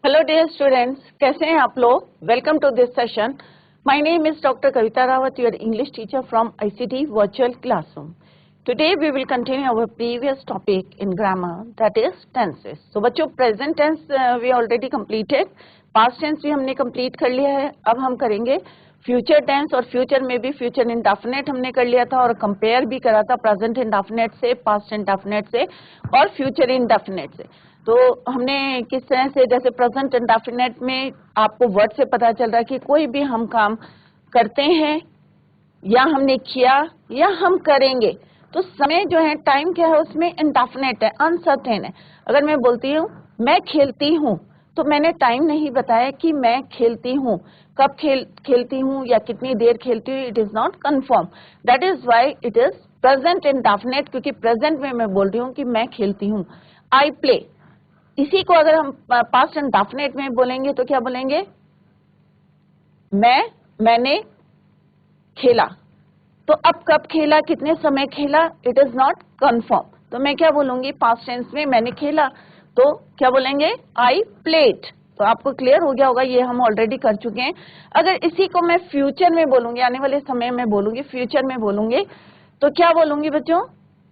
Hello dear students, कैसे हैं आप लोग। Welcome to this session. My name is doctor Kavita Rawat, your English teacher from ICT virtual classroom. Today we will continue our previous topic in grammar, that is tenses. तो बच्चों, present tense we already completed, past tense भी हमने complete कर लिया है। अब हम करेंगे फ्यूचर टेंस, और फ्यूचर में भी फ्यूचर इंडेफिनिट हमने कर लिया था और कंपेयर भी करा था प्रेजेंट इंडेफिनिट से, पास्ट इंडेफिनिट से और फ्यूचर इंडेफिनिट से। तो हमने किस तरह से, जैसे प्रेजेंट इंडेफिनिट में आपको वर्ड से पता चल रहा है कि कोई भी हम काम करते हैं या हमने किया या हम करेंगे, तो समय जो है, टाइम क्या है उसमें, इंडेफिनिट है, अनसर्टेन है। अगर मैं बोलती हूँ मैं खेलती हूँ, तो मैंने टाइम नहीं बताया कि मैं खेलती हूँ, कब खेलती हूँ या कितनी देर खेलती हूँ। It is not confirm, that is why it is present indefinite, क्योंकि प्रेजेंट में मैं बोल रही हूँ कि मैं खेलती हूँ। आई प्ले, इसी को अगर हम पास्ट इंडेफिनिट में बोलेंगे तो क्या बोलेंगे, मैंने खेला। तो अब कब खेला, कितने समय खेला, इट इज नॉट कंफर्म। तो मैं क्या बोलूंगी, पास्ट टेंस में मैंने खेला, तो क्या बोलेंगे, आई प्लेड। तो आपको क्लियर हो गया होगा, ये हम ऑलरेडी कर चुके हैं। अगर इसी को मैं फ्यूचर में बोलूंगी, आने वाले समय में बोलूंगी, फ्यूचर में बोलूंगी, तो क्या बोलूंगी बच्चों,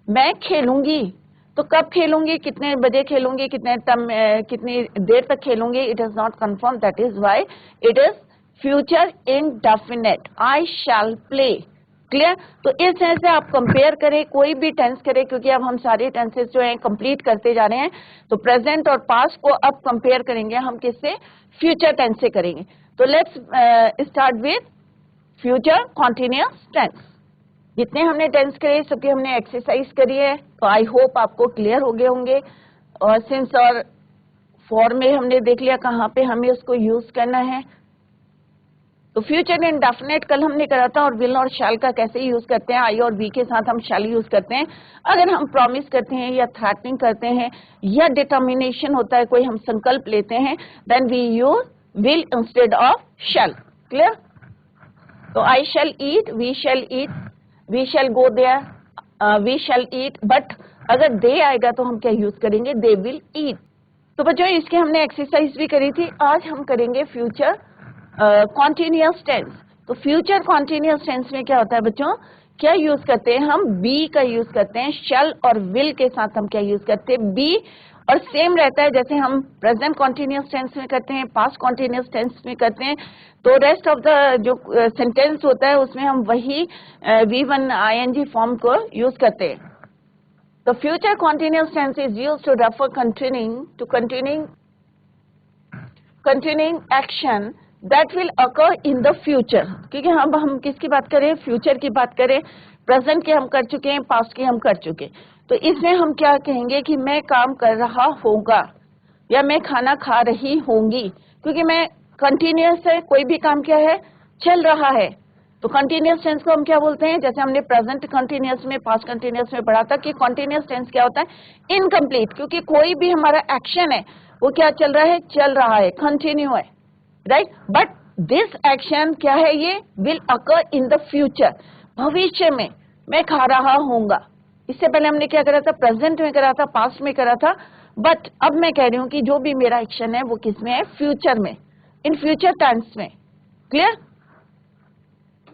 मैं खेलूंगी। तो कब खेलूंगी, कितने बजे खेलूंगी, कितनी देर तक खेलूंगी, it is not confirm, that is why it is future indefinite. I shall play. Clear. तो इस तरह से आप कंपेयर करें, कोई भी टेंस करें, क्योंकि अब हम सारे टेंसेस जो हैं कंप्लीट करते जा रहे हैं, तो प्रेजेंट और पास्ट को अब कंपेयर करेंगे हम किससे, फ्यूचर टेंस से करेंगे। तो let's start with future continuous tense. जितने हमने टेंस करे सबकी हमने एक्सरसाइज करी है, तो आई होप आपको क्लियर हो गए होंगे। और सिंस और फॉर में हमने देख लिया कहाँ पे हमें उसको यूज करना है। तो फ्यूचर इंडेफिनिट कल हमने करा था, और विल और शैल का कैसे यूज करते हैं, आई और वी के साथ हम शैल यूज करते हैं अगर हम प्रॉमिस करते हैं या थ्रेटनिंग करते हैं या डिटर्मिनेशन होता है, कोई हम संकल्प लेते हैं, then we use will instead of shall. Clear. तो I shall eat, we shall eat, we shall go there, we shall eat. But अगर दे आएगा तो हम क्या यूज करेंगे, दे विल ईट। तो बच्चों, इसके हमने एक्सरसाइज भी करी थी। आज हम करेंगे फ्यूचर कॉन्टिन्यूअस टेंस। तो फ्यूचर कॉन्टिन्यूअस टेंस में क्या होता है बच्चों, क्या यूज करते हैं हम, बी का यूज करते हैं। शैल और विल के साथ हम क्या यूज करते हैं, बी। और सेम रहता है जैसे हम प्रेजेंट कॉन्टिन्यूअस टेंस में करते हैं, पास्ट कॉन्टिन्यूअस टेंस में करते हैं। तो रेस्ट ऑफ द जो सेंटेंस होता है उसमें हम वही V1 ING फॉर्म को यूज करते हैं। The future continuous tense is used to refer continuing action that will occur in the future। क्योंकि हम किसकी बात करें, फ्यूचर की बात करें। प्रेजेंट की हम कर चुके हैं, पास्ट की हम कर चुके हैं। तो इसमें हम क्या कहेंगे कि मैं काम कर रहा होगा या मैं खाना खा रही होंगी, क्योंकि मैं कंटिन्यूअस है, कोई भी काम क्या है, चल रहा है। तो कंटिन्यूअस टेंस को हम क्या बोलते हैं, जैसे हमने प्रेजेंट कंटिन्यूअस में, पास्ट कंटिन्यूअस में पढ़ा था कि कंटिन्यूअस टेंस क्या होता है, इनकम्प्लीट, क्योंकि कोई भी हमारा एक्शन है वो क्या चल रहा है, चल रहा है, कंटिन्यू है, राइट। बट दिस एक्शन क्या है, ये will occur in the future, भविष्य में मैं खा रहा होऊंगा। इससे पहले हमने क्या करा था, प्रेजेंट में करा था, पास्ट में करा था। बट अब मैं कह रही हूं कि जो भी मेरा एक्शन है वो किस में है, फ्यूचर में, इन फ्यूचर टेंस में। क्लियर।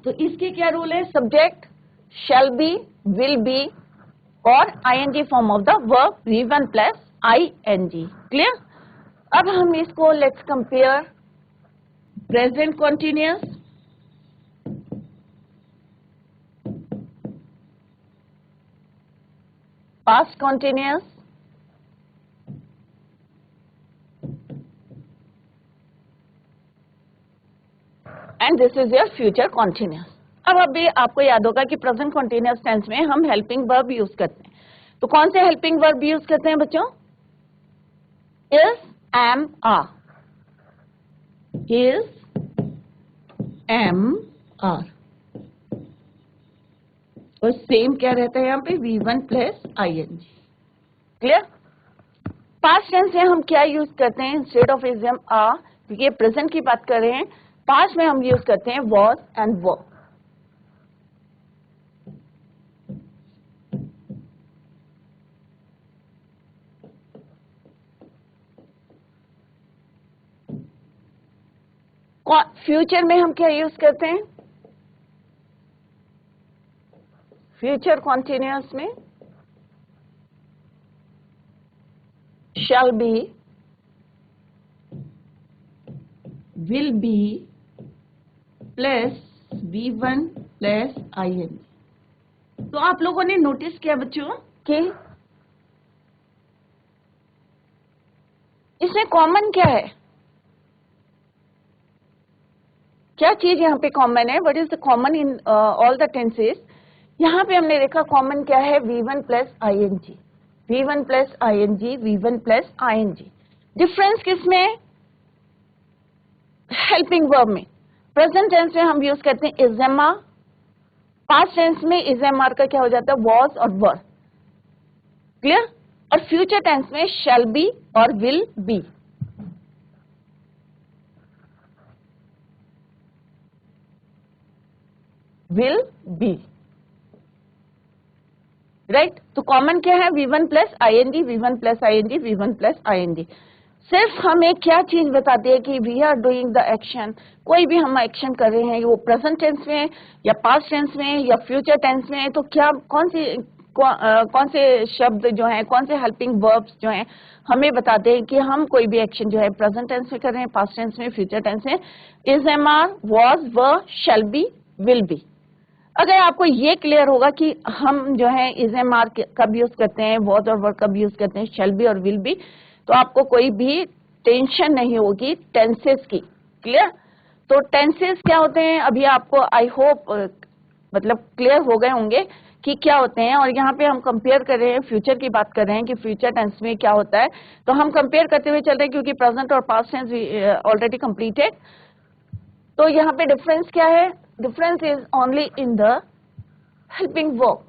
तो इसके क्या रूल है, subject shell be, will B और ING form of the verb V1 plus ING। Clear. अब हम इसको let's compare present continuous, past continuous and this is your future continuous. अब अभी आपको याद होगा कि प्रेजेंट कॉन्टिन्यूअस टेंस में हम हेल्पिंग वर्ब यूज करते हैं। तो कौन से हेल्पिंग वर्ब यूज करते हैं बच्चों, is, am, are, is, am, are. और सेम क्या रहता है यहाँ पे, V1 plus ING। Clear. Past tense में हम क्या यूज करते हैं, instead of is, am, are, क्योंकि प्रेजेंट की बात कर रहे हैं, पास्ट में हम यूज करते हैं वॉज एंड वो। फ्यूचर में हम क्या यूज करते हैं? फ्यूचर कॉन्टिन्यूअस में shall be, will be plus V1 plus ing। तो आप लोगों ने नोटिस किया बच्चों कि इसमें कॉमन क्या है? क्या चीज यहाँ पे कॉमन है? What is the common in all the tenses? यहाँ पे हमने देखा कॉमन क्या है? V1 plus ing, V1 plus ing, V1 plus ing। Difference किसमें? हेल्पिंग वर्ब में। प्रेजेंट टेंस में हम यूज करते हैं is am are, past tense में इज एम आर का क्या हो जाता है? वॉज और वर। क्लियर? और फ्यूचर टेंस में शैल बी और will be. Will be, right? तो कॉमन क्या है? V1 plus ing, V1 plus ing, V1 plus ing। सिर्फ हमें क्या चीज बताती है कि we are doing the action, कोई भी हम एक्शन कर रहे हैं, वो प्रेजेंट टेंस में या पास्ट टेंस में या फ्यूचर टेंस में, तो क्या कौन से शब्द जो हैं, कौन से हेल्पिंग वर्ब्स जो हैं हमें बताते हैं कि हम कोई भी एक्शन जो है प्रेजेंट टेंस में कर रहे हैं, पास्ट टेंस में, फ्यूचर टेंस में। Is am are, was, were, shall be, will be. अगर आपको ये क्लियर होगा कि हम जो है इज एम आर कब यूज करते हैं, वॉज और वर कब यूज करते हैं, शैल बी और विल बी, तो आपको कोई भी टेंशन नहीं होगी टेंसेस की। क्लियर? तो टेंसेस क्या होते हैं अभी आपको आई होप मतलब क्लियर हो गए होंगे कि क्या होते हैं। और यहाँ पे हम कंपेयर कर रहे हैं, फ्यूचर की बात कर रहे हैं कि फ्यूचर टेंस में क्या होता है, तो हम कंपेयर करते हुए चल रहे हैं क्योंकि प्रेजेंट और पास्ट टेंस ऑलरेडी कंप्लीटेड। तो यहाँ पे डिफरेंस क्या है? Difference is only in the helping verb.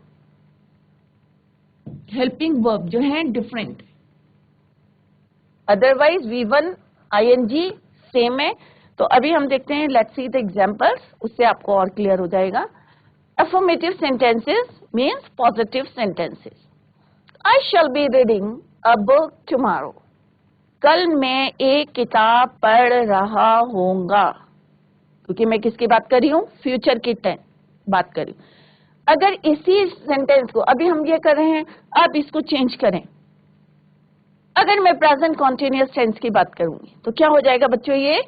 Helping verb जो है different, otherwise V1 ing same है। तो अभी हम देखते हैं, लेट्स सी द एग्जांपल्स, उससे आपको और क्लियर हो जाएगा। Affirmative sentences means positive sentences. I shall be reading a book tomorrow, कल मैं एक किताब पढ़ रहा होऊंगा, क्योंकि मैं किसकी बात कर रही हूँ? फ्यूचर की बात कर रही हूँ। अगर इसी सेंटेंस को अभी हम ये कर रहे हैं, अब इसको चेंज करें, अगर मैं प्रेजेंट कॉन्टिन्यूअस टेंस की बात करूंगी तो क्या हो जाएगा बच्चों? ये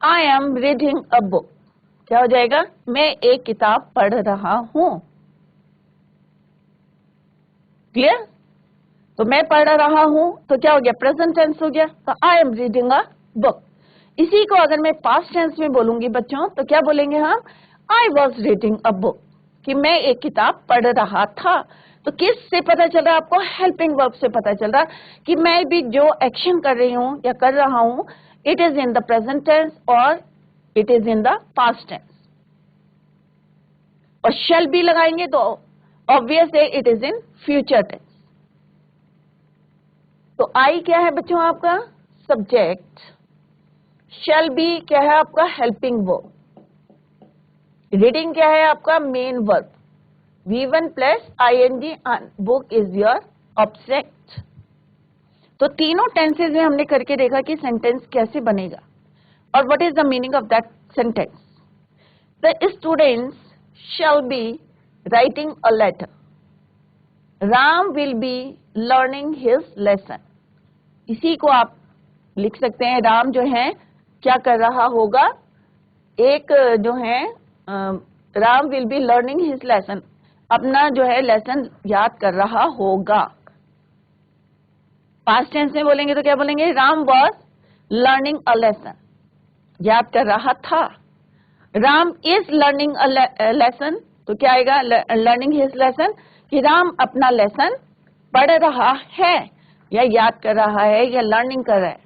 I am reading a book, क्या हो जाएगा? मैं एक किताब पढ़ रहा हूं। क्लियर? तो मैं पढ़ रहा हूं तो क्या हो गया? प्रेजेंट टेंस हो गया। तो I am reading a book. इसी को अगर मैं पास्ट टेंस में बोलूंगी बच्चों तो क्या बोलेंगे हम? I was reading a book, कि मैं एक किताब पढ़ रहा था। तो किस से पता चल रहा है आपको? हेल्पिंग वर्ब से पता चल रहा कि मैं भी जो एक्शन कर रही हूं या कर रहा हूं, it is in the present tense और it is in the past tense. और शैल बी लगाएंगे तो ऑब्वियस है it is in future tense. तो आई क्या है बच्चों आपका? सब्जेक्ट। शैल बी क्या है आपका? Helping verb. रीडिंग क्या है आपका? Main verb. V1 plus ing, book is your object. तो तीनों टेंसेज में हमने करके देखा कि सेंटेंस कैसे बनेगा और what is the meaning of that sentence. The students shall be writing a letter, Ram will be learning his lesson. इसी को आप लिख सकते हैं, राम जो है क्या कर रहा होगा? एक जो है Ram will be learning his lesson, अपना जो है लेसन याद कर रहा होगा। पास्ट टेंस में बोलेंगे तो क्या बोलेंगे? Ram was learning a lesson, याद कर रहा था। Ram is learning a lesson, तो क्या आएगा? लर्निंग हिज लेसन, कि राम अपना लेसन पढ़ रहा है या याद कर रहा है या लर्निंग कर रहा है।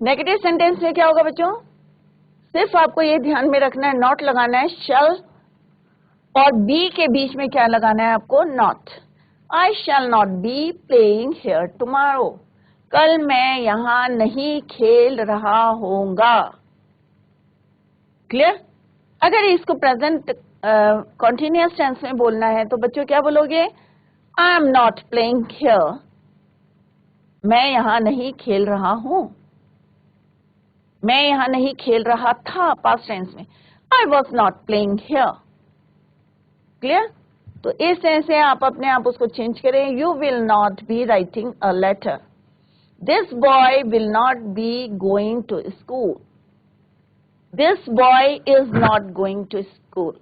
नेगेटिव सेंटेंस में क्या होगा बच्चों? सिर्फ आपको ये ध्यान में रखना है, नॉट लगाना है। शैल और बी के बीच में क्या लगाना है आपको? Not. I shall not be playing here tomorrow, कल मैं यहां नहीं खेल रहा होऊंगा। क्लियर? अगर इसको प्रेजेंट कॉन्टिन्यूअस टेंस में बोलना है तो बच्चों क्या बोलोगे? I am not playing here, मैं यहां नहीं खेल रहा हूं। मैं यहाँ नहीं खेल रहा था पास्ट टेंस में, I was not playing here. Clear? तो इस तरह से आप अपने आप उसको चेंज करें। You will not be writing a letter, this boy will not be going to school, this boy is not going to school,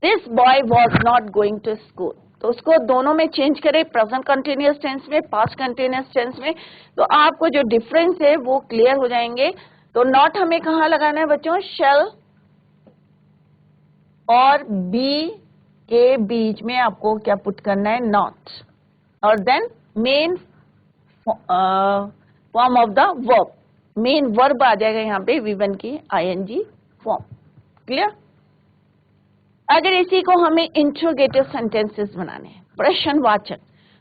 this boy was not going to school. तो उसको दोनों में चेंज करें, present continuous tense में, past continuous tense में, तो आपको जो डिफरेंस है वो क्लियर हो जाएंगे। तो नॉट हमें कहाँ लगाना है बच्चों? शेल और बी के बीच में आपको क्या पुट करना है? नॉट, और then main form of the verb, main verb आ जाएगा यहाँ पे V1 की ING फॉर्म। क्लियर? अगर इसी को हमें इंट्रोगेटिव सेंटेंसेस बनाने हैं, प्रश्नवाचक,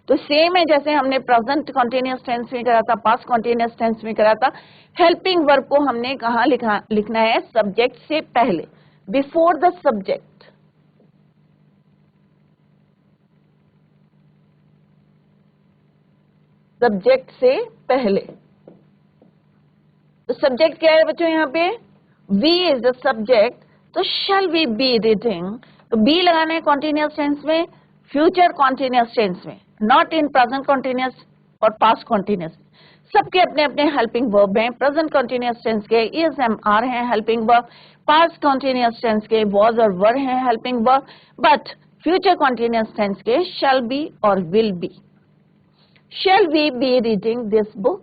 तो सेम है जैसे हमने प्रेजेंट कंटिन्यूअस टेंस में करा था, पास्ट कंटिन्यूअस टेंस में करा था। हेल्पिंग वर्ब को हमने कहाँ लिखना है? सब्जेक्ट से पहले, बिफोर द सब्जेक्ट। सब्जेक्ट से पहले। तो सब्जेक्ट क्या है बच्चों यहाँ पे? वी इज द सब्जेक्ट, तो शैल वी बी रीडिंग, तो बी लगाना है कॉन्टिन्यूअस टेंस में, फ्यूचर कॉन्टिन्यूअस टेंस में, नॉट इन प्रेजेंट कॉन्टिन्यूअस और पास्ट कॉन्टिन्यूअस। सबके अपने अपने हेल्पिंग वर्ब हैं। प्रेजेंट कॉन्टिन्यूअस टेंस के इज एम आर हैं helping verb, past continuous tense के वॉज और वर हैं helping verb, but future continuous tense के शैल बी और will be. Shall we be reading this book,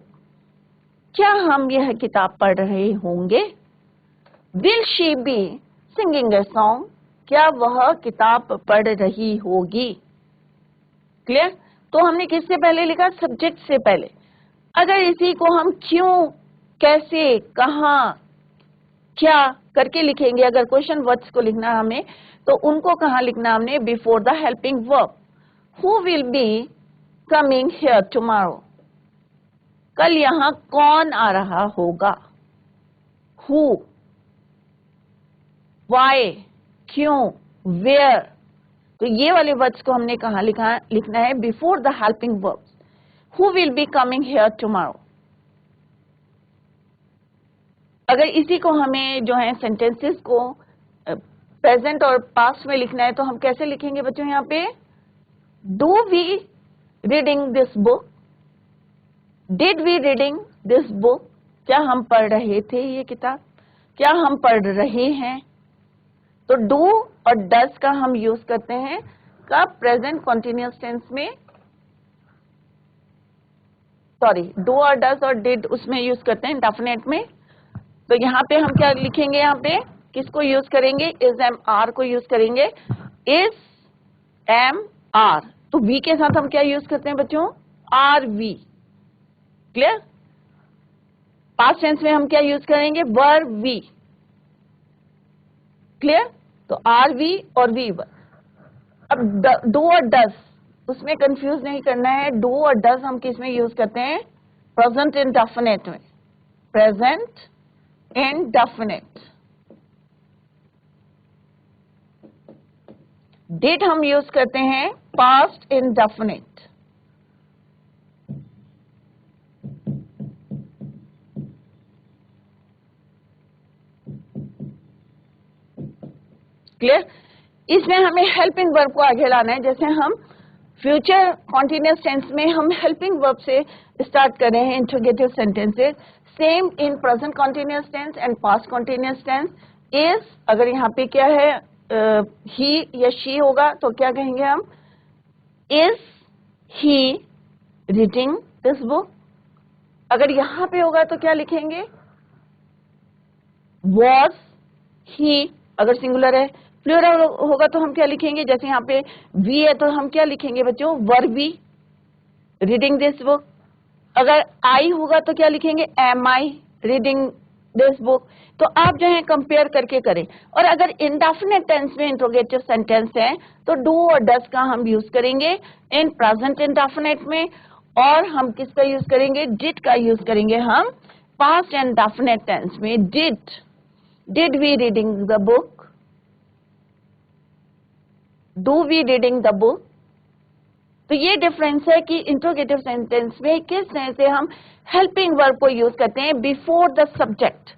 क्या हम यह किताब पढ़ रहे होंगे? Will she be singing a song, क्या वह किताब पढ़ रही होगी? क्लियर? तो हमने किससे पहले लिखा? सब्जेक्ट से पहले। अगर इसी को हम क्यों, कैसे, कहां, क्या करके लिखेंगे, अगर क्वेश्चन वर्ड्स को लिखना हमें, तो उनको कहां लिखना हमने? Before the helping verb. Who will be coming here tomorrow, कल यहां कौन आ रहा होगा? हु, वाई, क्यों, वेयर, तो ये वाले वर्ड्स को हमने कहा लिखना है? Before the helping verbs. Who will be coming here tomorrow. अगर इसी को हमें जो है सेंटेंसेस को प्रेजेंट और पास्ट में लिखना है, तो हम कैसे लिखेंगे बच्चों? यहाँ पे do we reading this book, did we reading this book, क्या हम पढ़ रहे थे ये किताब, क्या हम पढ़ रहे हैं। तो डू और डस का हम यूज करते हैं कब? प्रेजेंट कॉन्टिन्यूअस टेंस में, सॉरी, डू और डस और डिड उसमें यूज करते हैं डेफिनेट में। तो यहाँ पे हम क्या लिखेंगे? यहाँ पे किसको यूज करेंगे? इज एम आर को यूज करेंगे। इज एम आर, तो वी के साथ हम क्या यूज करते हैं बच्चों? Are we. Clear? Past tense में हम क्या यूज करेंगे? Were we. क्लियर? तो आर वी और वी वर। अब डू और डस, उसमें कंफ्यूज नहीं करना है। डू और डस हम किस में यूज करते हैं? प्रेजेंट इंडेफिनिट में, प्रेजेंट इंडेफिनिट। डिड हम यूज करते हैं पास्ट इंडेफिनिट। क्लियर? इसमें हमें हेल्पिंग वर्ब को आगे लाना है। जैसे हम फ्यूचर कॉन्टिन्यूअस टेंस में हम हेल्पिंग वर्ब से स्टार्ट कर रहे हैं interrogative sentences, same in present continuous tense and past continuous tense. Is, अगर यहाँ पे क्या है, ही या शी होगा, तो क्या कहेंगे हम? Is he reading this book. अगर यहाँ पे होगा तो क्या लिखेंगे? वॉज ही, अगर सिंगुलर है। प्लूरल होगा तो हम क्या लिखेंगे? जैसे यहाँ पे वी है तो हम क्या लिखेंगे बच्चों? Were we reading this book. अगर आई होगा तो क्या लिखेंगे? Am I reading this book. तो आप जो है कंपेयर करके करें। और अगर इंडेफिनिट टेंस में इंट्रोगेटिव सेंटेंस है, तो डू और डस का हम यूज करेंगे इन प्रेजेंट इंडेफिनिट में, और हम किसका यूज करेंगे? डिड का यूज करेंगे हम पास्ट इंडेफिनिट टेंस में। Did we reading the book, do we reading the book, तो ये डिफरेंस है कि इंट्रोगेटिव सेंटेंस में किस तरह से हम हेल्पिंग वर्ब को यूज करते हैं बिफोर द सब्जेक्ट,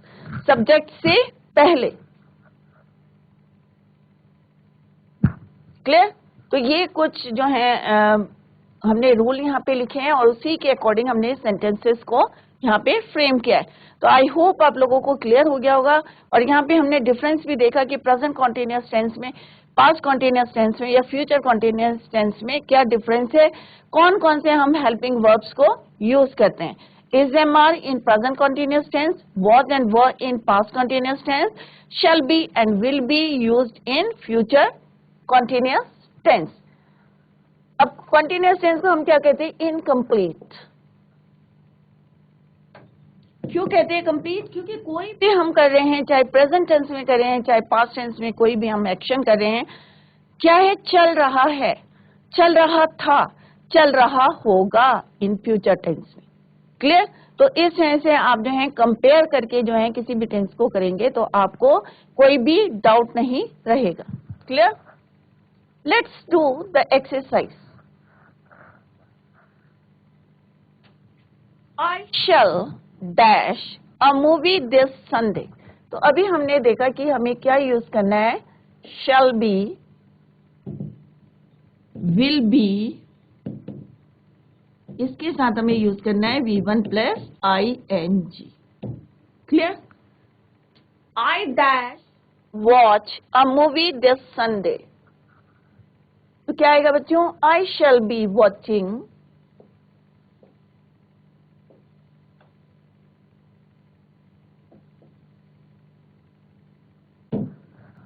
सब्जेक्ट से पहले। क्लियर? तो ये कुछ जो है हमने रूल यहाँ पे लिखे हैं और उसी के अकॉर्डिंग हमने सेंटेंसेस को यहाँ पे फ्रेम किया है। तो आई होप आप लोगों को क्लियर हो गया होगा। और यहाँ पे हमने डिफरेंस भी देखा कि प्रेजेंट कॉन्टिन्यूअस टेंस में, पास्ट कॉन्टिन्यूअस टेंस में या फ्यूचर कॉन्टिन्यूअस टेंस में क्या डिफरेंस है, कौन कौन से हम हेल्पिंग वर्ब्स को यूज करते हैं। Is them are in present continuous tense, was and were in past continuous tense, shall be and will be used in future continuous tense. अब continuous tense को हम क्या कहते हैं? Incomplete. क्यों कहते हैं कंप्लीट? क्योंकि कोई भी हम कर रहे हैं, चाहे प्रेजेंट टेंस में कर रहे हैं चाहे पास्ट टेंस में, कोई भी हम एक्शन कर रहे हैं, क्या है? चल रहा है, चल रहा था, चल रहा होगा इन फ्यूचर टेंस में। क्लियर? तो इस तरह से आप जो है कंपेयर करके जो है किसी भी टेंस को करेंगे तो आपको कोई भी डाउट नहीं रहेगा। Clear? Let's do the exercise. I shall dash a movie this Sunday. तो अभी हमने देखा कि हमें क्या यूज करना है, शैल बी, विल बी, इसके साथ हमें यूज करना है V1 plus ING। Clear? I dash watch a movie this Sunday. तो क्या आएगा बच्चों? आई शैल बी वॉचिंग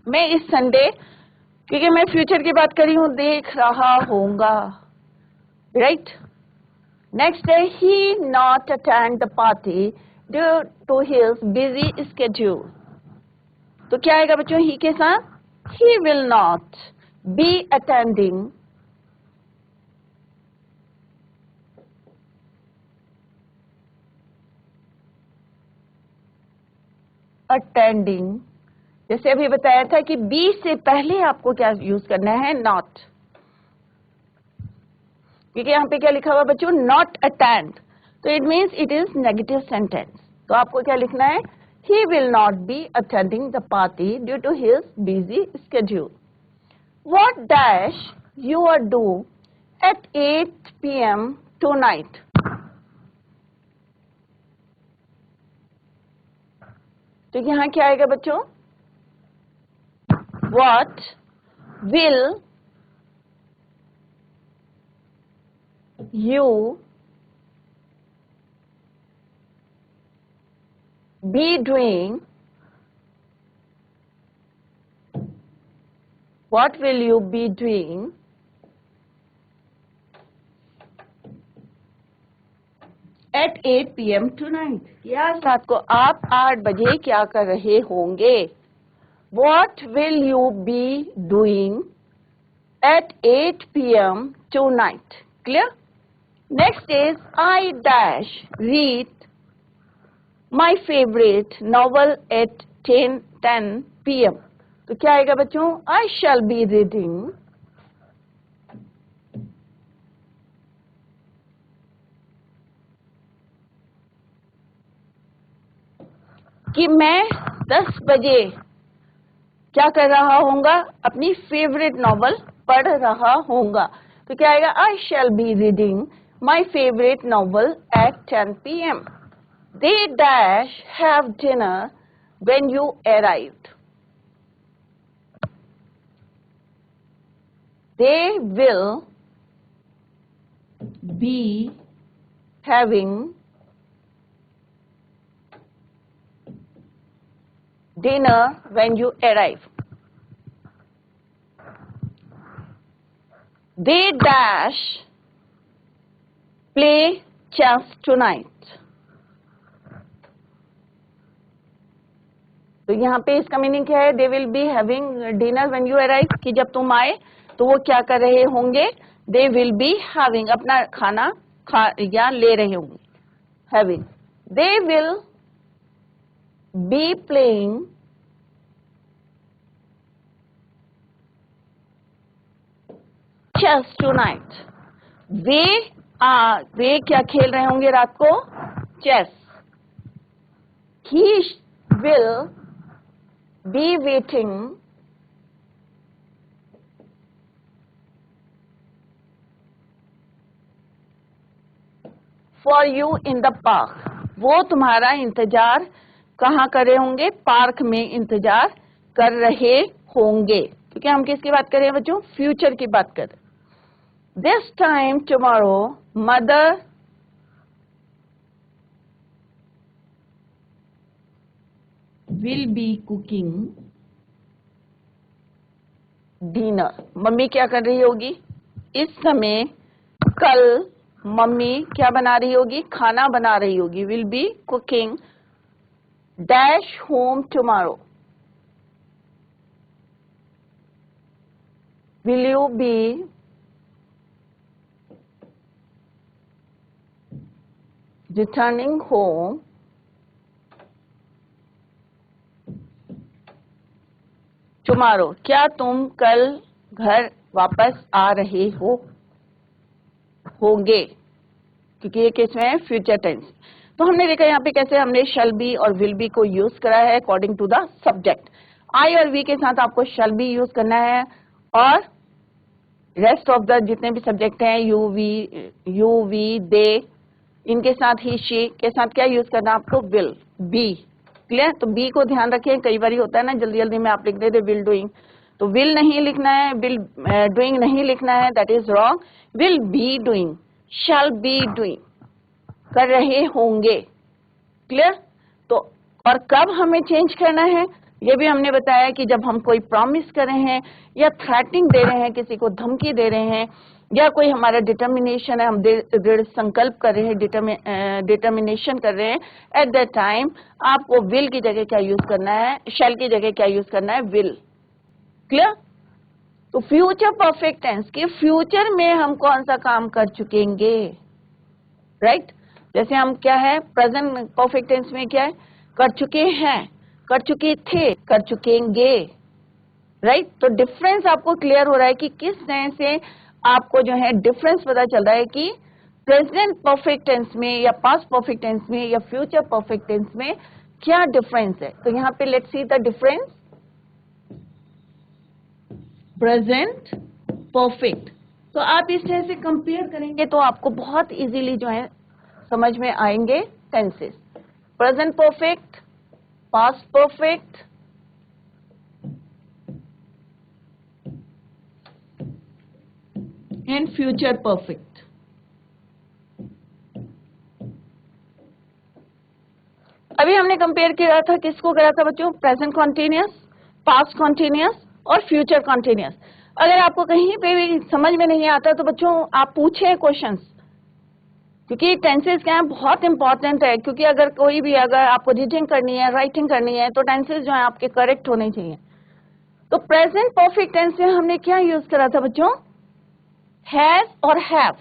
मैं इस संडे, क्योंकि मैं फ्यूचर की बात करी हूं, देख रहा होऊंगा। राइट? नेक्स्ट है he not attend the party due to his busy schedule. तो क्या आएगा बच्चों ही के साथ? He will not be attending attending. जैसे अभी बताया था कि बी से पहले आपको क्या यूज करना है? नॉट। क्योंकि यहाँ पे क्या लिखा हुआ बच्चों? नॉट अटेंड, तो it means it is negative sentence. तो आपको क्या लिखना है? He will not be attending the party due to his busy schedule. What dash you are do at 8 PM tonight। तो यहाँ क्या आएगा बच्चों? What will you be doing? What will you be doing at 8 PM tonight? यार रात को आप 8 बजे क्या कर रहे होंगे? What will you be doing at 8 PM tonight? Clear? Next is I dash read my favorite novel at 10 PM. तो क्या आएगा बच्चों? I shall be reading कि मैं 10 बजे क्या कर रहा होऊंगा? अपनी फेवरेट नॉवल पढ़ रहा होऊंगा। तो क्या आएगा? I shall be reading my favourite novel at 10 PM। They dash have dinner when you arrived. They will be having dinner when you arrive. They dash play chess tonight. तो यहाँ पे इसका मीनिंग क्या है? They will be having dinner when you arrive, कि जब तुम आए तो वो क्या कर रहे होंगे? They will be having, अपना खाना या ले रहे होंगे, having. They will be playing chess tonight. वे क्या खेल रहे होंगे रात को? Chess. He will be waiting for you in the park. वो तुम्हारा इंतजार कहाँ कर रहे होंगे? पार्क में इंतजार कर रहे होंगे. क्योंकि हम किसकी बात कर रहे हैं बच्चों? फ्यूचर की बात कर रहे हैं. This time tomorrow, mother will be cooking dinner. Mummy क्या कर रही होगी? इस समय कल मम्मी क्या बना रही होगी? खाना बना रही होगी. Will be cooking dash home tomorrow. Will you be returning home tomorrow? क्या तुम कल घर वापस आ रहे होंगे? क्योंकि ये किस में है? Future tense. तो हमने देखा यहाँ पे कैसे हमने शैल बी और विल बी को यूज करा है according to the subject. I और वी के साथ आपको शैल बी यूज करना है और रेस्ट ऑफ द जितने भी सब्जेक्ट हैं यू वी दे, इनके साथ ही शी के साथ क्या यूज करना है आपको? Will be. क्लियर? तो बी को ध्यान रखें. कई बार होता है ना जल्दी जल्दी में आप लिख देते विल डूइंग, तो विल नहीं लिखना है, विल डूइंग नहीं लिखना है, that is wrong. Will be doing, shall be doing, कर रहे होंगे. क्लियर? तो और कब हमें चेंज करना है ये भी हमने बताया कि जब हम कोई प्रॉमिस कर रहे हैं या थ्रेटनिंग दे रहे हैं, किसी को धमकी दे रहे हैं, या कोई हमारा डिटर्मिनेशन है, हम दृढ़ संकल्प कर रहे हैं, डिटर्मिनेशन कर रहे हैं, एट दैट टाइम आपको विल की जगह क्या यूज करना है? शैल की जगह क्या यूज करना है? विल. क्लियर? तो फ्यूचर परफेक्ट टेंस के फ्यूचर में हम कौन सा काम कर चुकेंगे? राइट? जैसे हम क्या है प्रेजेंट परफेक्ट टेंस में क्या है? कर चुके हैं, कर चुके थे, कर चुकेंगे. राइट? तो डिफरेंस आपको क्लियर हो रहा है कि किस तरह से आपको जो है डिफरेंस पता चल रहा है कि प्रेजेंट परफेक्ट टेंस में या पास्ट परफेक्ट टेंस में या फ्यूचर परफेक्ट टेंस में क्या डिफरेंस है. तो यहाँ पे let's see the difference. Present perfect, तो आप इस तरह से कंपेयर करेंगे तो आपको बहुत इजीली जो है समझ में आएंगे tenses. Present perfect, past perfect, and future perfect. अभी हमने कंपेयर किया था, किसको करा था बच्चों? प्रेजेंट कॉन्टिन्यूअस, पास्ट कॉन्टिन्यूअस और फ्यूचर कॉन्टिन्यूअस. अगर आपको कहीं पे भी समझ में नहीं आता तो बच्चों आप पूछें क्वेश्चंस, क्योंकि टेंसेस क्या है बहुत इंपॉर्टेंट है. क्योंकि अगर आपको रीडिंग करनी है, राइटिंग करनी है, तो टेंसेस जो है आपके करेक्ट होने चाहिए. तो प्रेजेंट परफेक्ट टेंस में हमने क्या यूज करा था बच्चों? हैज और हैव.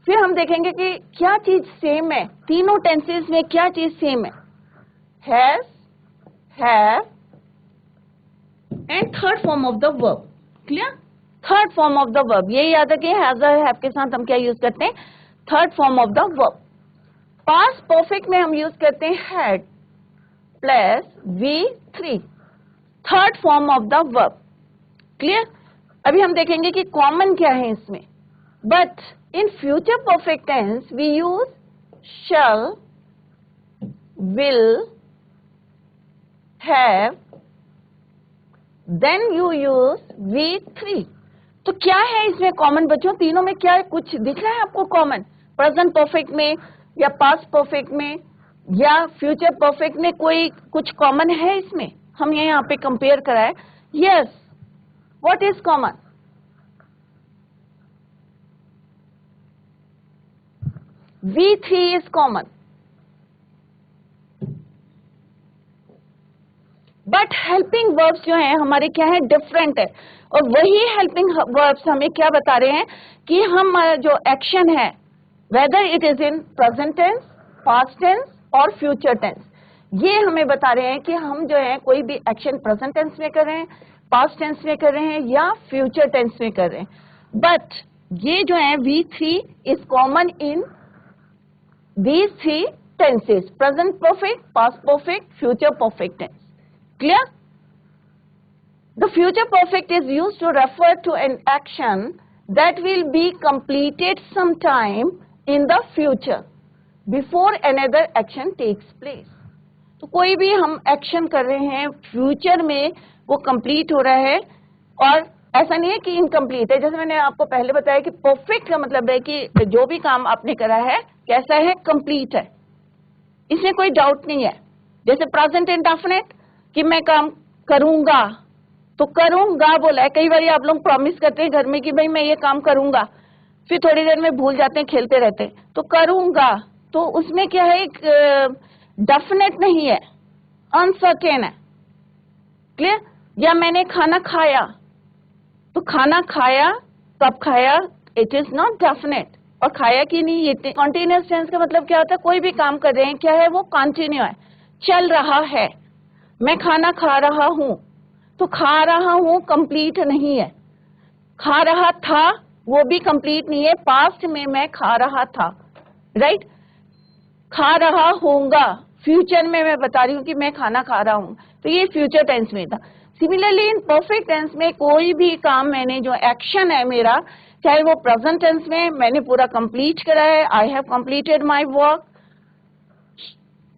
फिर हम देखेंगे कि क्या चीज सेम है तीनों टेंसेस में, क्या चीज सेम है? Has, have and third form of the verb. Clear? Third form of the verb. ये याद रखिए हैज और हैव के साथ हम क्या यूज करते हैं? Third form of the verb. Past perfect में हम यूज करते हैं had plus V3, third form of the verb. Clear? अभी हम देखेंगे कि कॉमन क्या है इसमें. But in future perfect tense we use shall, will, have, then you use V3. तो क्या है इसमें कॉमन बच्चों? तीनों में क्या है? कुछ दिख रहा है आपको कॉमन? प्रेजेंट परफेक्ट में या पास्ट परफेक्ट में या फ्यूचर परफेक्ट में कोई कुछ कॉमन है इसमें? हम ये यहाँ पे कंपेयर करा है. Yes, what is common? V3 is common. But helping verbs जो है हमारे क्या है? डिफरेंट है. और वही हेल्पिंग वर्ब्स हमें क्या बता रहे हैं कि हम जो एक्शन है, whether it is in present tense, past tense और फ्यूचर टेंस, ये हमें बता रहे हैं कि हम जो है कोई भी एक्शन प्रेजेंट टेंस में कर रहे हैं, पास्ट टेंस में कर रहे हैं या फ्यूचर टेंस में कर रहे हैं. बट ये जो है V3 is common in these three tenses: present perfect, past perfect, future perfect tense. Clear? The future perfect is used to refer to an action that will be completed sometime in the future before another action takes place. तो कोई भी हम action कर रहे हैं future में वो complete हो रहा है, और ऐसा नहीं है कि इनकम्प्लीट है। जैसे मैंने आपको पहले बताया कि परफेक्ट का मतलब है कि जो भी काम आपने करा है कैसा है, कंप्लीट है, इसमें कोई डाउट नहीं है। जैसे प्रेजेंट इंडेफिनिट कि मैं काम करूंगा, तो करूंगा बोला है। कई बार आप लोग प्रॉमिस करते हैं घर में कि भाई मैं ये काम करूंगा, फिर थोड़ी देर में भूल जाते हैं, खेलते रहते हैं, तो करूंगा, तो उसमें क्या है, एक डेफिनेट नहीं है, अनसर्टेन है। क्लियर? या मैंने खाना खाया, तो खाना खाया कब खाया, इट इज नॉट डेफिनेट। और खाया कि नहीं, ये कॉन्टिन्यूअस टेंस का मतलब क्या होता है, कोई भी काम कर रहे हैं क्या है, वो कंटिन्यू है, चल रहा है। मैं खाना खा रहा हूं, तो खा रहा हूं कंप्लीट नहीं है। खा रहा था वो भी कंप्लीट नहीं है, पास्ट में मैं खा रहा था, राइट। खा रहा होऊंगा, फ्यूचर में मैं बता रही हूं कि मैं खाना खा रहा हूं, तो ये फ्यूचर टेंस में था। सिमिलरली इन परफेक्ट टेंस में कोई भी काम मैंने जो एक्शन है मेरा, चाहे वो प्रेजेंट टेंस में मैंने पूरा कंप्लीट करा है, I have completed my work,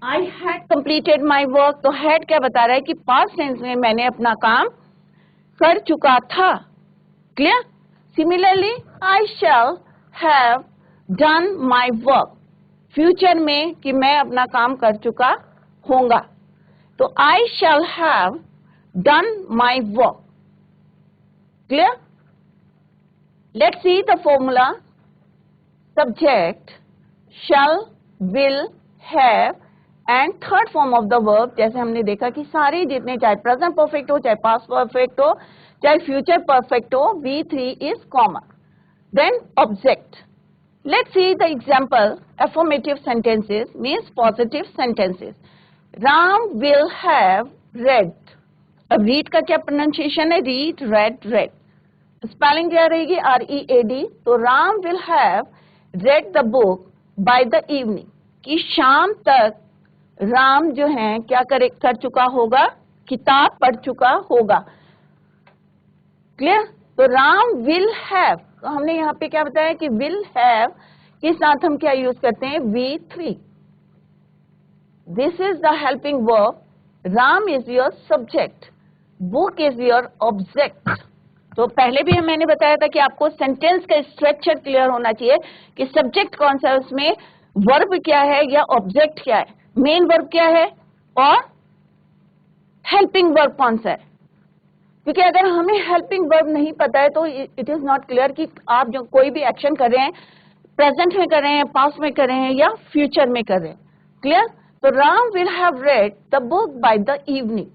I had completed my work, तो हैड क्या बता रहा है कि पास्ट टेंस में मैंने अपना काम कर चुका था। Clear? Similarly I shall have done my work, future में कि मैं अपना काम कर चुका होऊंगा, तो I shall have done my work. Clear? Let's see the formula: subject, shall, will, have, and third form of the verb. जैसे हमने देखा कि सारे जितने, चाहे present perfect हो, चाहे past perfect हो, चाहे future perfect हो, V3 is common. Then object. Let's see the example. Affirmative sentences means positive sentences. Ram will have read. अब read का क्या pronunciation है? Read, read, read. स्पेलिंग क्या रहेगी? READ. तो Ram will have read the book by the evening, कि शाम तक राम जो है क्या कर चुका होगा, किताब पढ़ चुका होगा। क्लियर? तो राम विल हैव, तो हमने यहाँ पे क्या बताया कि विल हैव के साथ हम क्या यूज करते हैं, V3. This is the helping verb. Ram is your subject, book is your object. तो पहले भी मैंने बताया था कि आपको सेंटेंस का स्ट्रक्चर क्लियर होना चाहिए कि सब्जेक्ट कौन सा है, उसमें वर्ब क्या है या ऑब्जेक्ट क्या है, मेन वर्ब क्या है और हेल्पिंग वर्ब कौन सा है। क्योंकि अगर हमें हेल्पिंग वर्ब नहीं पता है तो इट इज नॉट क्लियर कि आप जो कोई भी एक्शन कर रहे हैं, प्रेजेंट में कर रहे हैं, पास्ट में कर रहे हैं या फ्यूचर में कर रहे हैं। क्लियर? तो Ram will have read the book by the evening.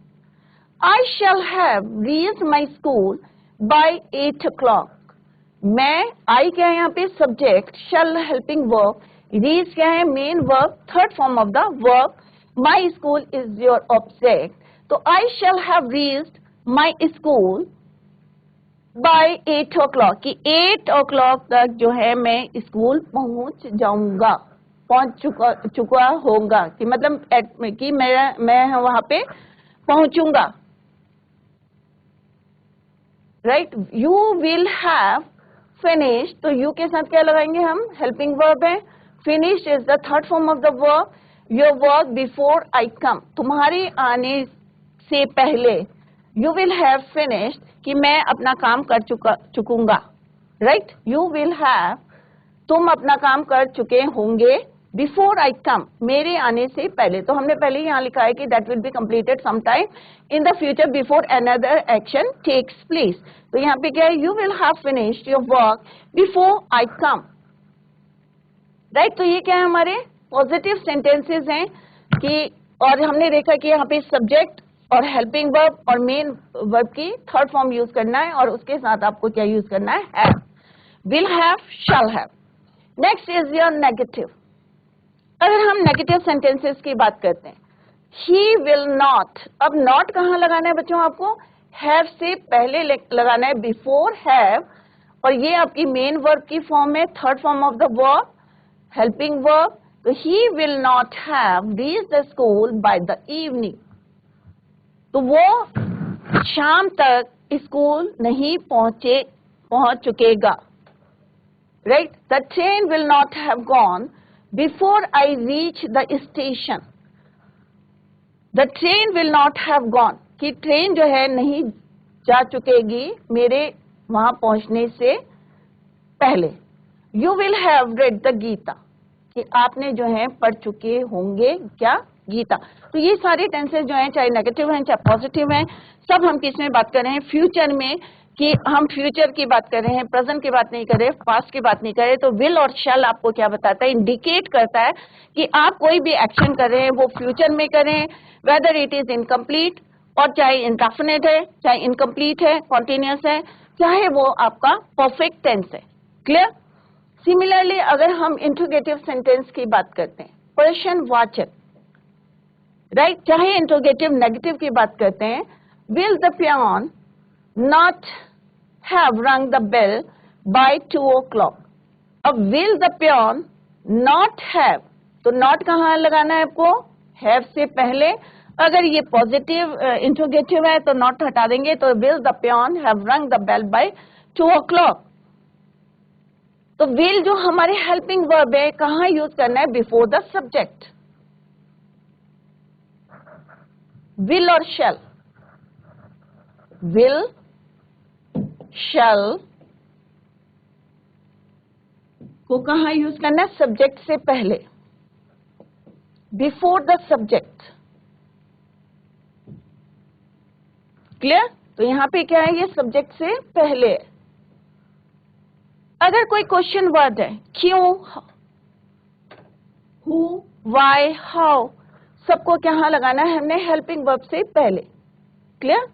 I shall have reached my school by 8 o'clock. मैं, आई क्या है यहाँ पे, subject, shall helping verb, reach क्या है, main verb, third form of the verb, my school is your object. तो I shall have reached my school by 8 o'clock, कि 8 o'clock तक जो है मैं स्कूल पहुंच जाऊंगा, पहुंच चुका होगा, कि मतलब कि मैं वहां पे पहुंचूंगा। Right? You will have finish, तो यू के साथ क्या लगाएंगे हम, हेल्पिंग वर्ब है. Finish is the third form of the verb. Your work before I come, तुम्हारे आने से पहले. यू विल हैव फिनिश, कि मैं अपना काम कर चुकूंगा. राइट? यू विल हैव, तुम अपना काम कर चुके होंगे, बिफोर आई कम, मेरे आने से पहले. तो हमने पहले यहाँ लिखा है कि that will be completed sometime in the future before another action takes place. तो यहाँ पे क्या है, you will have finished your work before I come. Right? तो ये क्या है, हमारे पॉजिटिव सेंटेंसेस हैं कि, और हमने देखा कि यहाँ पे सब्जेक्ट और हेल्पिंग वर्ब और मेन वर्ब की थर्ड फॉर्म यूज करना है, और उसके साथ आपको क्या यूज करना है, have. Will have, shall have. Next is your negative. अगर हम नेगेटिव सेंटेंसेस की बात करते हैं, ही विल नॉट. अब नॉट कहाँ लगाना है बच्चों, आपको हैव से पहले लगाना है, बिफोर हैव, और ये आपकी मेन वर्ब की फॉर्म है, third form of the verb helping verb. तो he will not have reached the school by the evening, तो वो शाम तक स्कूल नहीं पहुंच चुकेगा। Right, the train will not have gone before I reach the station. The train will not have gone, कि train जो है नहीं जा चुकेगी मेरे वहां पहुंचने से पहले। You will have read the Gita, कि आपने जो है पढ़ चुके होंगे क्या, गीता। तो ये सारे टेंसेस जो हैं, चाहे नेगेटिव हैं चाहे पॉजिटिव हैं, सब हम किस में बात कर रहे हैं, फ्यूचर में, कि हम फ्यूचर की बात कर रहे हैं, प्रेजेंट की बात नहीं कर रहे, पास्ट की बात नहीं कर रहे। तो विल और शैल आपको क्या बताता है, इंडिकेट करता है कि आप कोई भी एक्शन कर रहे हैं वो फ्यूचर में करें, वेदर इट इज इनकम्प्लीट, और चाहे इंडेफिनिट है, चाहे इनकम्प्लीट है, कॉन्टिन्यूस है, चाहे वो आपका परफेक्ट टेंस है। क्लियर। सिमिलरली अगर हम इंट्रोगेटिव सेंटेंस की बात करते हैं, प्रश्नवाचक, राइट, चाहे इंट्रोगेटिव नेगेटिव की बात करते हैं, will the peon not have rung the bell by 2 o'clock। अब will the peon not have, तो नॉट कहाँ लगाना है आपको, हैव से पहले। अगर ये पॉजिटिव इंट्रोगेटिव है तो नॉट हटा देंगे, तो will the peon have rung the bell by 2 o'clock। तो विल जो हमारे हेल्पिंग वर्ब है, कहां यूज करना है, बिफोर द सब्जेक्ट। विल और शैल, विल शैल को कहां यूज करना है, सब्जेक्ट से पहले, बिफोर द सब्जेक्ट। क्लियर। तो यहां पे क्या है, ये सब्जेक्ट से पहले है। अगर कोई क्वेश्चन वर्ड है, क्यों, हु, वाई, हाउ, सबको कहां लगाना है हमने, हेल्पिंग वर्ब से पहले। Clear.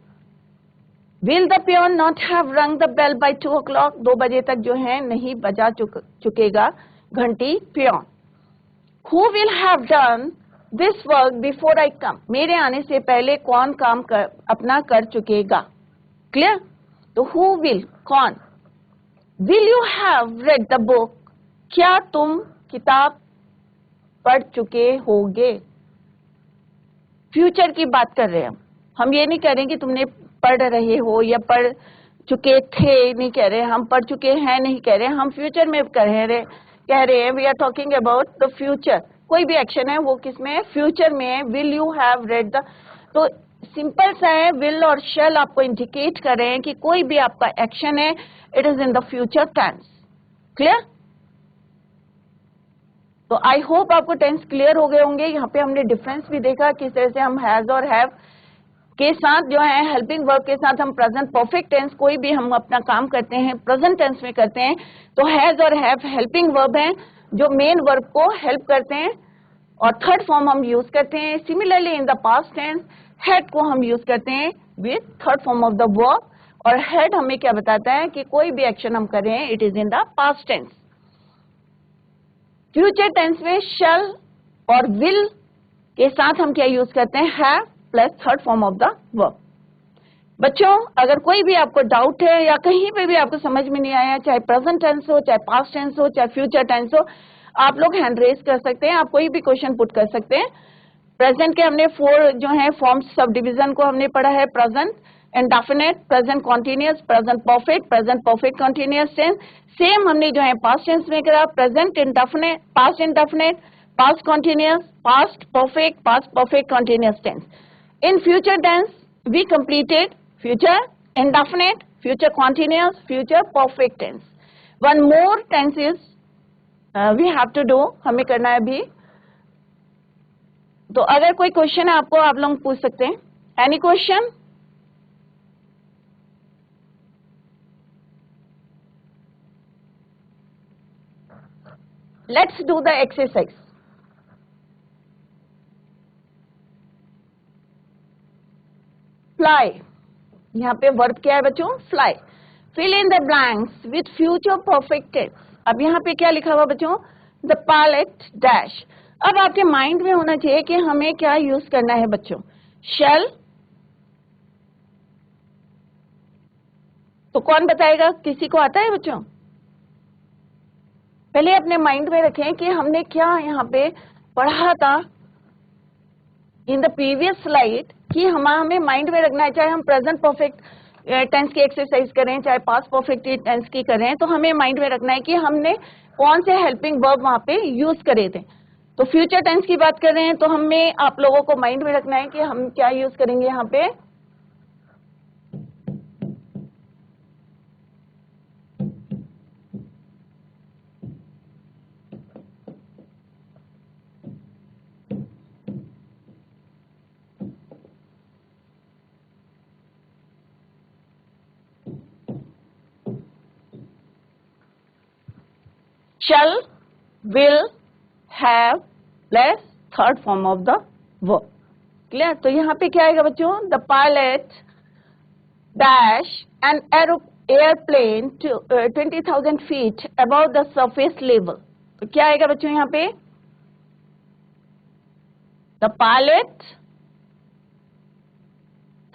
Will the peon not have rung the bell by 2 o'clock, 2 बजे तक जो है नहीं बजा चुकेगा घंटी peon. Who will have done this work before I come, मेरे आने से पहले कौन काम अपना कर चुकेगा। क्लियर। तो हु विल, कौन। Will you have read the book, क्या तुम किताब पढ़ चुके होगे। फ्यूचर की बात कर रहे हैं हम ये नहीं कह रहे कि तुमने पढ़ रहे हो या पढ़ चुके थे, नहीं कह रहे, हम पढ़ चुके हैं नहीं कह रहे, हम फ्यूचर में कह रहे हैं, we are talking about the future. कोई भी एक्शन है वो किसमें है, फ्यूचर में है। Will you have read the, तो सिंपल सा है, विल और शैल आपको इंडिकेट कर रहे हैं कि कोई भी आपका एक्शन है, it is in the future tense. Clear. तो आई होप आपको टेंस क्लियर हो गए होंगे। यहाँ पे हमने डिफरेंस भी देखा किस तरह से हम हैज और हैव के साथ जो है, हेल्पिंग वर्ब के साथ हम प्रेजेंट परफेक्ट टेंस, कोई भी हम अपना काम करते हैं प्रेजेंट टेंस में करते हैं, तो हैज और हैव हेल्पिंग वर्ब हैं जो मेन वर्ब को हेल्प करते हैं, और थर्ड फॉर्म हम यूज करते हैं। Similarly in the past tense, had को हम यूज करते हैं with third form of the verb, और हैड हमें क्या बताता है कि कोई भी एक्शन हम कर रहे हैं, it is in the past tense. Future tense में शैल और विल के साथ हम क्या यूज करते हैं, have plus third form of the verb. बच्चों अगर कोई भी आपको डाउट है या कहीं पे भी आपको समझ में नहीं आया, चाहे प्रेजेंट टेंस हो, चाहे पास्ट टेंस हो, चाहे फ्यूचर टेंस हो, आप लोग हैंड रेज कर सकते हैं, आप कोई भी क्वेश्चन पुट कर सकते हैं। प्रेजेंट के हमने 4 जो है फॉर्म्स सब डिवीजन को हमने पढ़ा है, present indefinite, present continuous, present perfect continuous tense. Same हमने जो है पास्ट टेंस में करा, present indefinite, past continuous, past perfect continuous tense. In future tense, we completed future indefinite, future continuous, future perfect tense. One more tense is we have to do, हमें करना है अभी। तो अगर कोई क्वेश्चन है आपको, आप लोग पूछ सकते हैं। Any question? Let's do the exercise. Fly. यहाँ पे वर्ब क्या है बच्चों, fly. Fill in the blanks with future perfect tense. अब यहाँ पे क्या लिखा हुआ बच्चों, द पायलट डैश। अब आपके माइंड में होना चाहिए कि हमें क्या यूज करना है बच्चों, शेल। तो कौन बताएगा, किसी को आता है बच्चों? पहले अपने माइंड में रखें कि हमने क्या यहाँ पे पढ़ा था इन द प्रीवियस स्लाइड, कि हमें माइंड में रखना है, चाहे हम प्रेजेंट परफेक्ट टेंस की एक्सरसाइज करें, चाहे पास्ट परफेक्ट टेंस की करें, तो हमें माइंड में रखना है कि हमने कौन से हेल्पिंग वर्ब वहां पे यूज करे थे। तो फ्यूचर टेंस की बात कर रहे हैं तो हमें आप लोगों को माइंड में रखना है कि हम क्या यूज करेंगे यहाँ पे, shall, will, have plus third form of the verb. Clear? तो यहाँ पे क्या आएगा बच्चों, the pilot dash an airplane 20,000 feet about the surface level. तो क्या आएगा बच्चों यहाँ पे, द पायलट,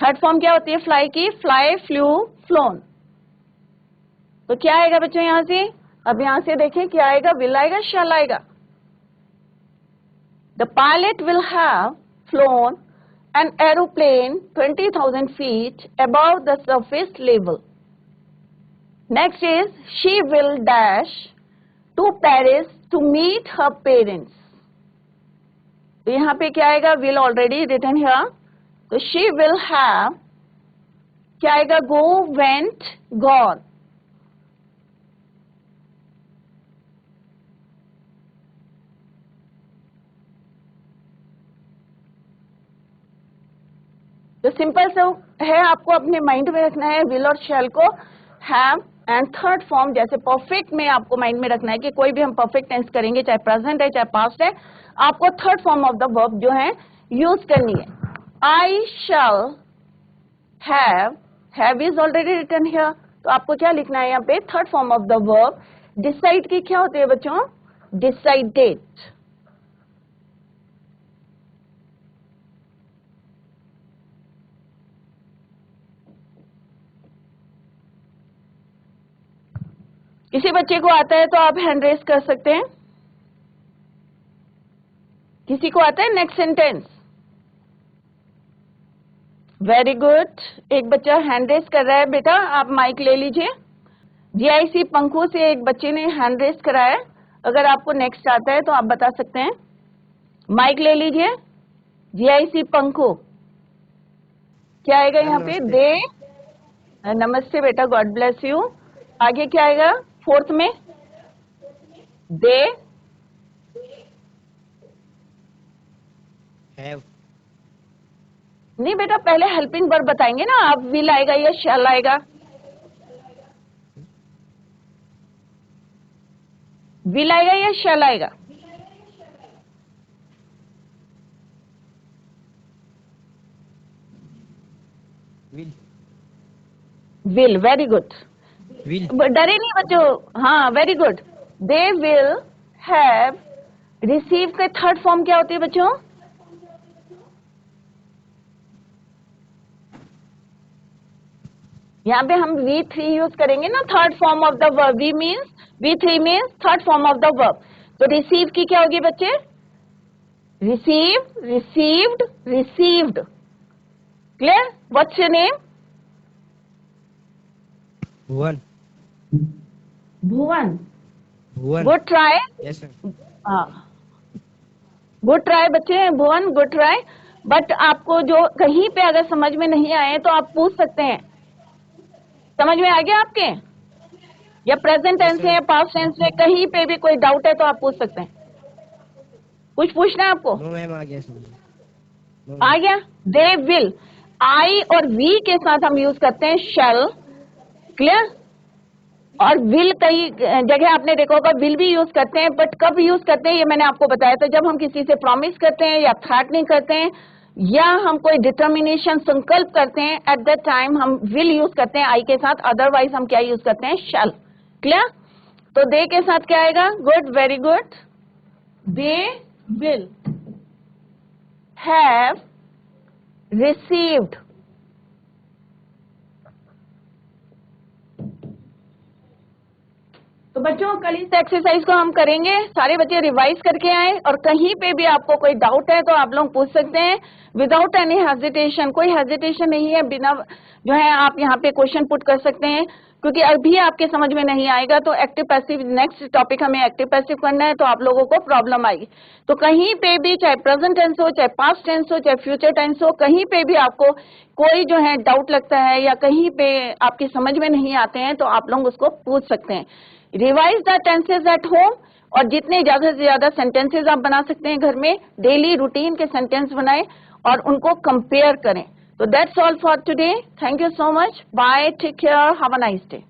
थर्ड फॉर्म क्या होती है फ्लाई की, फ्लाई, फ्लू, फ्लोन। तो क्या आएगा बच्चों यहां से, अब यहां से देखें क्या आएगा, विल आएगा, शैल आएगा। The pilot will have flown an aeroplane 20,000 feet about the surface level. Next is she will dash to Paris to meet her parents. तो यहां पे क्या आएगा, विल ऑलरेडी रिटन हियर, तो शी विल हैव क्या आएगा, go, went, gone. जो simple से है, आपको अपने माइंड में रखना है विल और शैल को, हैव एंड थर्ड फॉर्म, जैसे परफेक्ट में आपको माइंड में रखना है कि कोई भी हम परफेक्ट टेंस करेंगे, चाहे प्रेजेंट है चाहे पास्ट है, आपको third form of the verb जो है यूज करनी है। I shall have is already written here, तो आपको क्या लिखना है यहाँ पे, third form of the verb. Decide की क्या होती है बच्चों, डिसाइडेड। किसी बच्चे को आता है तो आप हैंड रेस कर सकते हैं। किसी को आता है नेक्स्ट सेंटेंस, वेरी गुड, एक बच्चा हैंड रेस कर रहा है, बेटा आप माइक ले लीजिए। जीआईसी पंखू से एक बच्चे ने हैंड रेस कराया, अगर आपको नेक्स्ट आता है तो आप बता सकते हैं। माइक ले लीजिए, जीआईसी पंखू, क्या आएगा यहाँ पे, दे, नमस्ते बेटा, गॉड ब्लेस यू। आगे क्या आएगा फोर्थ में, दे हैव, नहीं बेटा, पहले हेल्पिंग वर्ब बताएंगे ना, अब विल आएगा या शैल आएगा, विल आएगा या शैल आएगा, will, will, very good, will, डरे नहीं बच्चों, हाँ very good. They will have, receive के थर्ड फॉर्म क्या होती है बच्चों, यहाँ पे हम V3 यूज करेंगे ना, third form of the verb, V3 means third form of the verb. तो रिसीव की क्या होगी बच्चे, receive, received, received. Clear? What's your name, Bhuvan, Bhuvan, Bhuvan, good try, yes sir, हाँ गुड ट्राई बच्चे, भुवन good try. But आपको जो कहीं पे अगर समझ में नहीं आए तो आप पूछ सकते हैं, समझ में आ गया आपके, या प्रेजेंट यस टेंस सर, है या पास्ट टेंस में कहीं पे भी कोई डाउट है तो आप पूछ सकते हैं। कुछ पूछना है आपको, नो मैम आ गया समझ, नो आ मैम, गया। दे विल, आई और वी के साथ हम यूज करते हैं शैल। क्लियर? और विल कई जगह आपने देखा होगा विल भी यूज करते हैं, बट कब यूज करते हैं ये मैंने आपको बताया था, जब हम किसी से प्रॉमिस करते हैं या थ्रेटनिंग करते हैं या हम कोई डिटर्मिनेशन संकल्प करते हैं, एट दैट टाइम हम विल यूज करते हैं आई के साथ, अदरवाइज हम क्या यूज करते हैं, शैल। क्लियर? तो दे के साथ क्या आएगा, good, very good, they will have received तो बच्चों कल इस एक्सरसाइज को हम करेंगे, सारे बच्चे रिवाइज करके आए, और कहीं पे भी आपको कोई डाउट है तो आप लोग पूछ सकते हैं विदाउट एनी हेजिटेशन, कोई हेजिटेशन नहीं है, बिना जो है आप यहाँ पे क्वेश्चन पुट कर सकते हैं, क्योंकि अभी आपके समझ में नहीं आएगा तो एक्टिव पैसिव, नेक्स्ट टॉपिक हमें एक्टिव पैसिव करना है तो आप लोगों को प्रॉब्लम आएगी। तो कहीं पे भी, चाहे प्रेजेंट टेंस हो, चाहे पास्ट टेंस हो, चाहे फ्यूचर टेंस हो, कहीं पे भी आपको कोई जो है डाउट लगता है या कहीं पे आपकी समझ में नहीं आते हैं तो आप लोग उसको पूछ सकते हैं। Revise the tenses at home, और जितने ज्यादा से ज्यादा सेंटेंसेज आप बना सकते हैं घर में, डेली रूटीन के सेंटेंस बनाएं और उनको कंपेयर करें। So that's all for today. Thank you so much. Bye. Take care. Have a nice day.